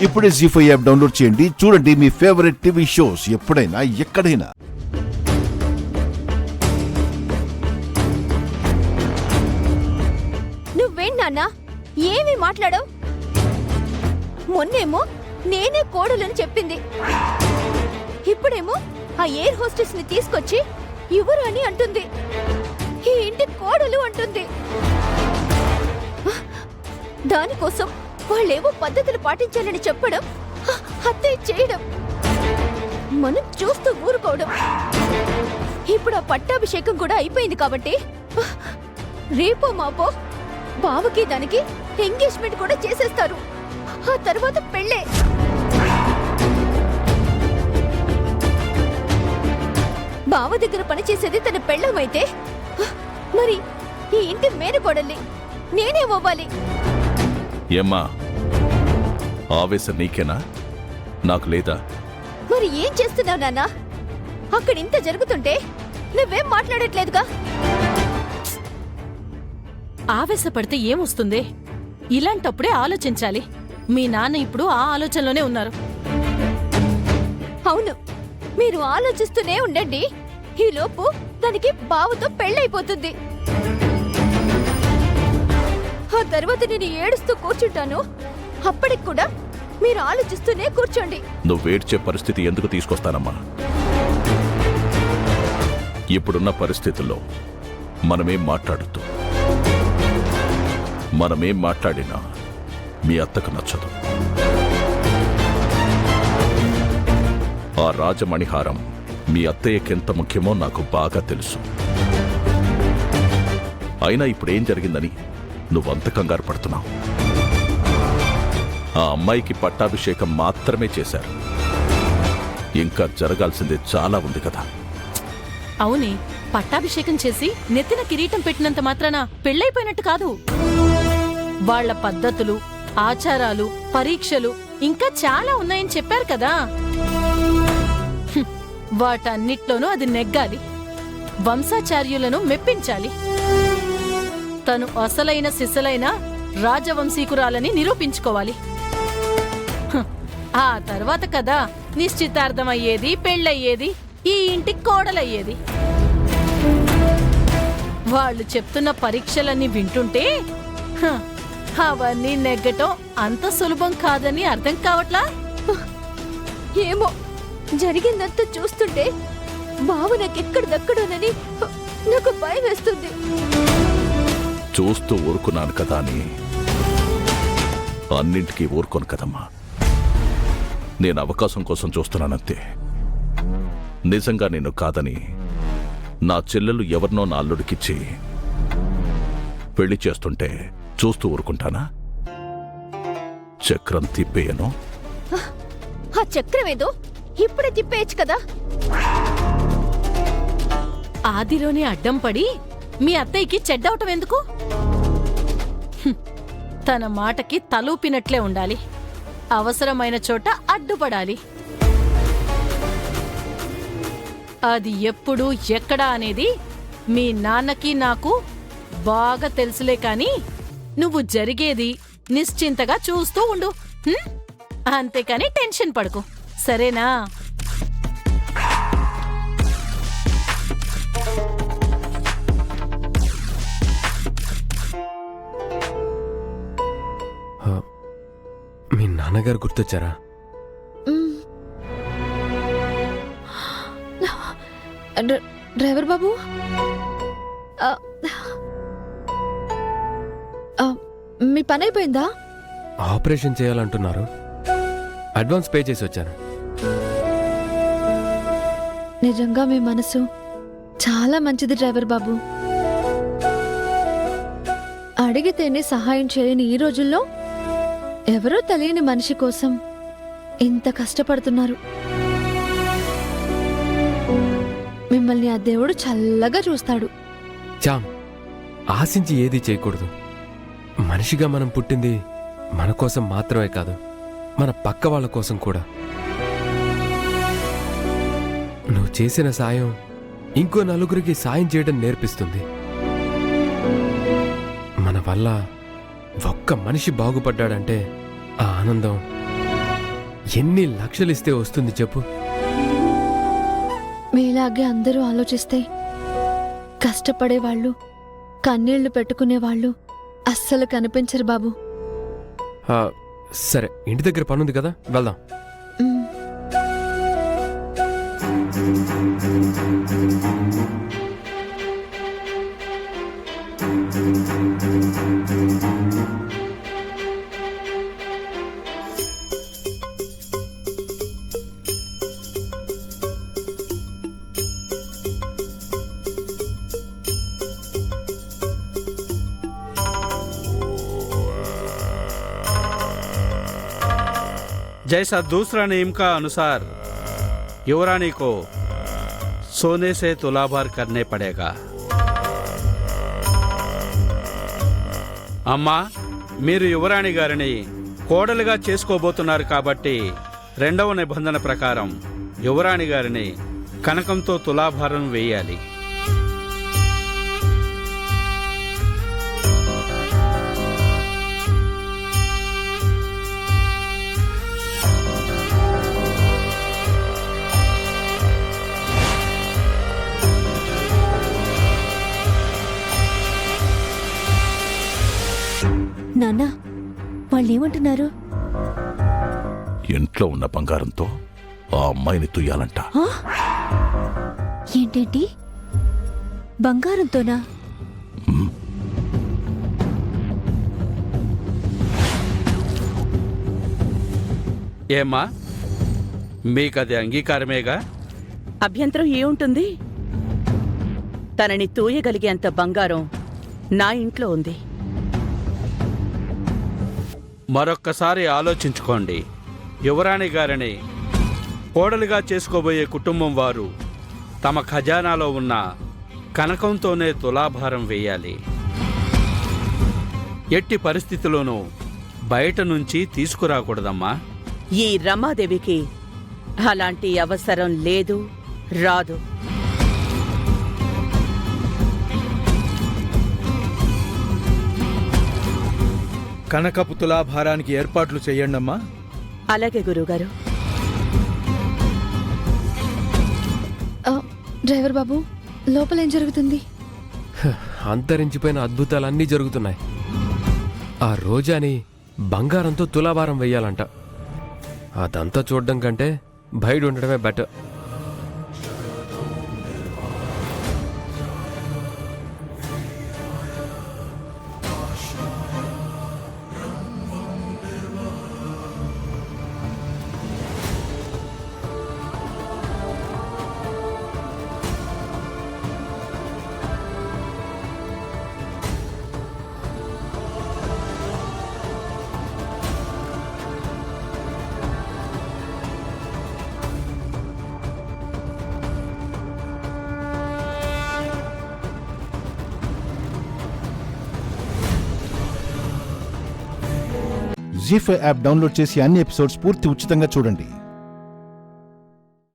ఇప్పుడే జీ5 app download చేయండి. చూడండి మీ ఫేవరెట్ టీవీ షోస్ ఎప్పుడైనా ఎక్కడైనా. నువ్వేం నాన్నా ఏమి మాట్లాడవు? మొన్నేమో నేనే కోడలని చెప్పింది, ఇప్పుడేమో ఆ ఎయిర్ హోస్టెస్ ని తీసుకొచ్చి ఎవరు అని అంటుంది. ఈ ఇంటి కోడలు అంటుంది. దానికోసం వాళ్ళేవో పద్ధతులు పాటించాలని చెప్పడం, హత్య చేయడం, మనం చూస్తూ ఊరుకోవడం. ఇప్పుడు ఆ పట్టాభిషేకం కూడా అయిపోయింది కాబట్టి రేపో మాపో బావకి దానికి ఎంగేజ్మెంట్ కూడా చేసేస్తారు. ఆ తర్వాత పెళ్ళే. బావ దగ్గర పనిచేసేది తన పెళ్ళమైతే మరి ఈ ఇంటి మేనకోడల్ని నేనేమవ్వాలి? ఏమ్మా, ఆవేశం నీకేనా, నాకు లేదా? మరి ఏం చేస్తున్నావు నాన్న? అక్కడ ఇంత జరుగుతుంటే నువ్వేం మాట్లాడట్లేదుగా? ఆవేశపడితే ఏమొస్తుంది? ఇలాంటప్పుడే ఆలోచించాలి. మీ నాన్న ఇప్పుడు ఆ ఆలోచనలోనే ఉన్నారు. అవును, మీరు ఆలోచిస్తూనే ఉండండి. ఈలోపు దానికి బావతో పెళ్ళైపోతుంది. ఆ తర్వాత నేను ఏడుస్తూ కూర్చుంటాను. అప్పటికి కూడా మీరు ఆలోచిస్తూనే కూర్చోండి. నువ్వేడ్చే పరిస్థితి ఎందుకు తీసుకొస్తానమ్మా? ఇప్పుడున్న పరిస్థితుల్లో మనమేం మాట్లాడినా మీ అత్తకు నచ్చదు. ఆ రాజమణిహారం మీ అత్తయ్యకెంత ముఖ్యమో నాకు బాగా తెలుసు. అయినా ఇప్పుడేం జరిగిందని నువ్వంత కంగారు పడుతున్నావు? ఆ అమ్మాయికి పట్టాభిషేకం మాత్రమే చేశారు, ఇంకా జరగాల్సిందే చాలా ఉంది కదా. అవునే, పట్టాభిషేకం చేసి నెత్తిన కిరీటం పెట్టినంత మాత్రాన పెళ్ళైపోయినట్టు కాదు. వాళ్ల పద్ధతులు, ఆచారాలు, పరీక్షలు ఇంకా చాలా ఉన్నాయని చెప్పారు కదా. వాటన్నిట్లోనూ అది నెగ్గాలి. వంశాచార్యులను మెప్పించాలి. తను అసలైన సిసలైన రాజవంశీకురాలని నిరూపించుకోవాలి. ఆ తర్వాత కదా నిశ్చితార్థమయ్యేది, పెళ్ళయ్యేది, ఈ ఇంటికి కోడలయ్యేది. వాళ్ళు చెప్తున్న పరీక్షలన్నీ వింటుంటే అవన్నీ నెగ్గటం అంత సులభం కాదని అర్థం కావట్లా? ఏమో, జరిగిందంతా చూస్తుంటే బావ నాకెక్కడ దక్కడోనని నాకు భయం వేస్తుంది. చూస్తూ ఊరుకున్నాను కదా అని అన్నింటికీ ఊరుకోను కదమ్మా. నేను అవకాశం కోసం చూస్తున్నానంతే. నిజంగా నేను కాదని నా చెల్లెలు ఎవరినో నా అల్లుడికిచ్చి పెళ్లి చేస్తుంటే చూస్తూ ఊరుకుంటానా? చక్రం తిప్పేయను. ఆ చక్రమేదో ఇప్పుడే తిప్పేయచ్చు కదా. ఆదిలోనే అడ్డం పడి మీ అత్తయ్యకి చెడ్డవటం ఎందుకు? తన మాటకి తలూపినట్లే ఉండాలి. అవసరమైన చోట అడ్డుపడాలి. అది ఎప్పుడు ఎక్కడా అనేది మీ నాన్నకి నాకు బాగా తెలుసులే. కాని నువ్వు జరిగేది నిశ్చింతగా చూస్తూ ఉండు. అంతేకాని టెన్షన్ పడకు, సరేనా? మీ నాన్నగారు గుర్తొచ్చారా? డ్రైవర్ బాబు, మీ పని అయిపోయిందా? ఆపరేషన్ చేయాలంటున్నారు. అడ్వాన్స్ పే చేసి వచ్చాను. నిజంగా మీ మనసు చాలా మంచిది డ్రైవర్ బాబు. అడిగితేనే సహాయం చేయని ఈ రోజుల్లో ఎవరో తెలియని మనిషి కోసం ఇంత కష్టపడుతున్నారు. మిమ్మల్ని ఆ దేవుడు చల్లగా చూస్తాడు. చామ్, ఆశించి ఏదీ చేయకూడదు. మనిషిగా మనం పుట్టింది మన కోసం మాత్రమే కాదు, మన పక్క వాళ్ళ కోసం కూడా. నువ్వు చేసిన సాయం ఇంకో నలుగురికి సాయం చేయడం నేర్పిస్తుంది. మన వల్ల ఒక్క మనిషి బాగుపడ్డాడంటే ఆ ఆనందం ఎన్ని లక్షలు ఇస్తే వస్తుంది చెప్పు? మీలాగే అందరూ ఆలోచిస్తే కష్టపడేవాళ్ళు, కన్నీళ్లు పెట్టుకునేవాళ్ళు అస్సలు కనిపించరు బాబు. ఆ, సరే, ఇంటి దగ్గర పనుంది కదా, వెళ్దాం. మ్. जैसा दूसरा नियम का अनुसार युवरानी को सोने से तुलाभार करने पड़ेगा। అమ్మా, మీరు యువరాణి గారిని కోడలుగా చేసుకోబోతున్నారు కాబట్టి రెండవ నిబంధన ప్రకారం యువరాణి గారిని కనకంతో తులాభారం వేయాలి. నాన్న, వాళ్ళేమంటున్నారు? ఇంట్లో ఉన్న బంగారంతో ఆ అమ్మాయిని తుయ్యాలంట. ఆ? ఏంటేంటి, బంగారంతోనా? ఏమ్మా, మీకది అంగీకారమేగా? అభ్యంతరం ఏముంటుంది? తనని తూయగలిగేంత బంగారం నా ఇంట్లో ఉంది. మరొక్కసారి ఆలోచించుకోండి. యువరాణి గారిని కోడలుగా చేసుకోబోయే కుటుంబం వారు తమ ఖజానాలో ఉన్న కనకంతోనే తులాభారం వేయాలి. ఎట్టి పరిస్థితిలోనూ బయట నుంచి తీసుకురాకూడదమ్మా. ఈ రమాదేవికి అలాంటి అవసరం లేదు, రాదు. కనకపు తులాభారానికి ఏర్పాట్లు చెయ్యండమ్మా. అలాగే గురువుగారు. డ్రైవర్ బాబు, లోపల ఏం జరుగుతుంది? అంతరించిపోయిన అద్భుతాలన్నీ జరుగుతున్నాయి. ఆ రోజాని బంగారంతో తులాభారం వెయ్యాలంట. అదంతా చూడడం కంటే బయట ఉండడమే బెటర్. జీ5 యాప్ డౌన్లోడ్ చేసి అన్ని ఎపిసోడ్స్ పూర్తి ఉచితంగా చూడండి.